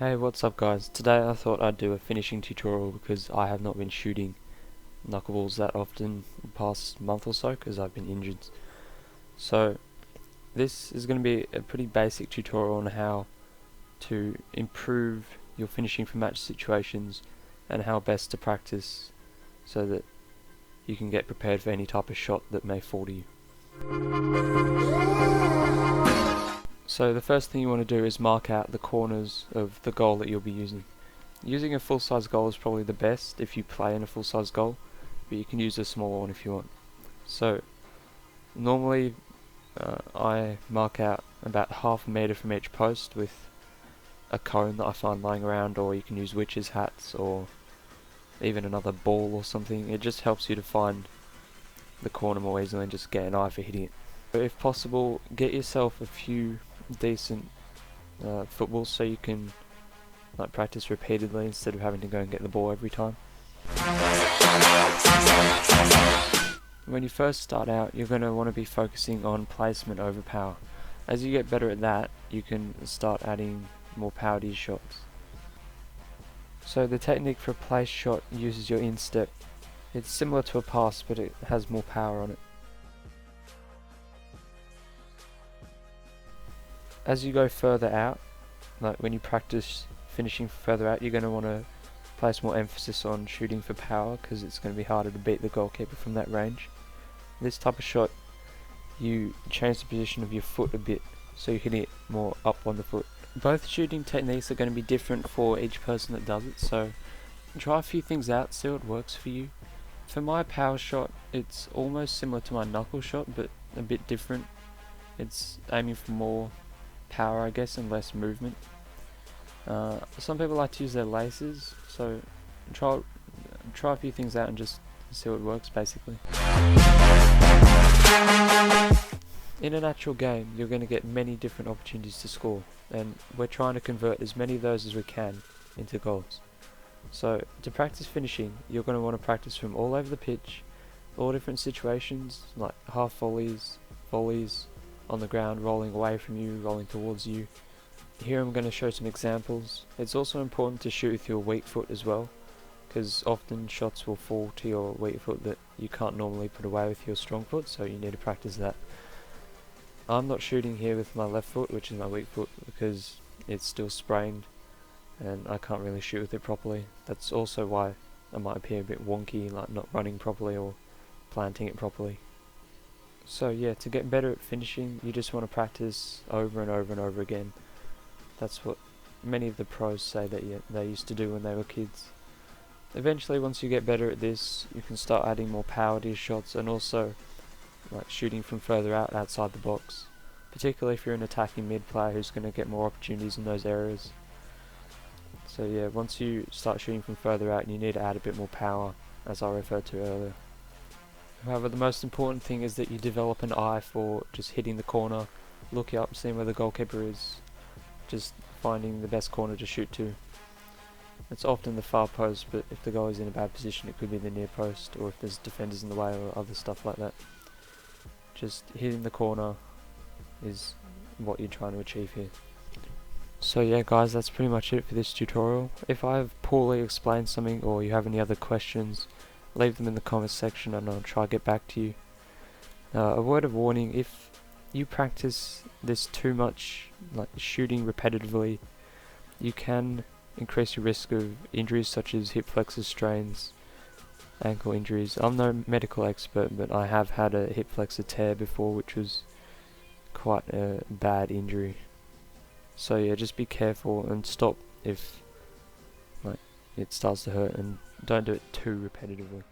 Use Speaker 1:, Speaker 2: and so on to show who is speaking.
Speaker 1: Hey, what's up guys? Today I thought I'd do a finishing tutorial because I have not been shooting knuckleballs that often the past month or so because I've been injured. So this is going to be a pretty basic tutorial on how to improve your finishing for match situations and how best to practice so that you can get prepared for any type of shot that may fall to you. So the first thing you want to do is mark out the corners of the goal that you'll be using. Using a full-size goal is probably the best if you play in a full-size goal, but you can use a smaller one if you want. So normally I mark out about half a meter from each post with a cone that I find lying around, or you can use witches' hats or even another ball or something. It just helps you to find the corner more easily and just get an eye for hitting it. So if possible, get yourself a few decent footballs so you can practice repeatedly instead of having to go and get the ball every time. When you first start out, you're going to want to be focusing on placement over power. As you get better at that, you can start adding more power to your shots. So the technique for a place shot uses your instep. It's similar to a pass, but it has more power on it. As you go further out, like when you practice finishing further out, you're going to want to place more emphasis on shooting for power because it's going to be harder to beat the goalkeeper from that range. This type of shot, you change the position of your foot a bit so you can hit more up on the foot. Both shooting techniques are going to be different for each person that does it, so try a few things out, see what works for you. For my power shot, it's almost similar to my knuckle shot but a bit different. It's aiming for more power, I guess, and less movement. Some people like to use their laces, so try a few things out and just see what works basically. In an actual game, you're going to get many different opportunities to score, and we're trying to convert as many of those as we can into goals. So to practice finishing, you're going to want to practice from all over the pitch, all different situations, like half volleys, volleys on the ground, rolling away from you, rolling towards you. Here I'm going to show some examples. It's also important to shoot with your weak foot as well, because often shots will fall to your weak foot that you can't normally put away with your strong foot, so you need to practice that. I'm not shooting here with my left foot, which is my weak foot, because it's still sprained and I can't really shoot with it properly. That's also why I might appear a bit wonky, like not running properly or planting it properly. So yeah, to get better at finishing, you just want to practice over and over and over again. That's what many of the pros say that they used to do when they were kids. Eventually, once you get better at this, you can start adding more power to your shots and also shooting from further out outside the box, particularly if you're an attacking mid player who's going to get more opportunities in those areas. So yeah, once you start shooting from further out, you need to add a bit more power, as I referred to earlier. However, the most important thing is that you develop an eye for just hitting the corner, looking up, seeing where the goalkeeper is, just finding the best corner to shoot to. It's often the far post, but if the goal is in a bad position, it could be the near post, or if there's defenders in the way or other stuff like that. Just hitting the corner is what you're trying to achieve here. So yeah guys, that's pretty much it for this tutorial. If I've poorly explained something or you have any other questions, leave them in the comments section and I'll try to get back to you. A word of warning, if you practice this too much, like shooting repetitively, you can increase your risk of injuries such as hip flexor strains, ankle injuries. I'm no medical expert, but I have had a hip flexor tear before, which was quite a bad injury. So yeah, just be careful and stop if it starts to hurt, and don't do it too repetitively.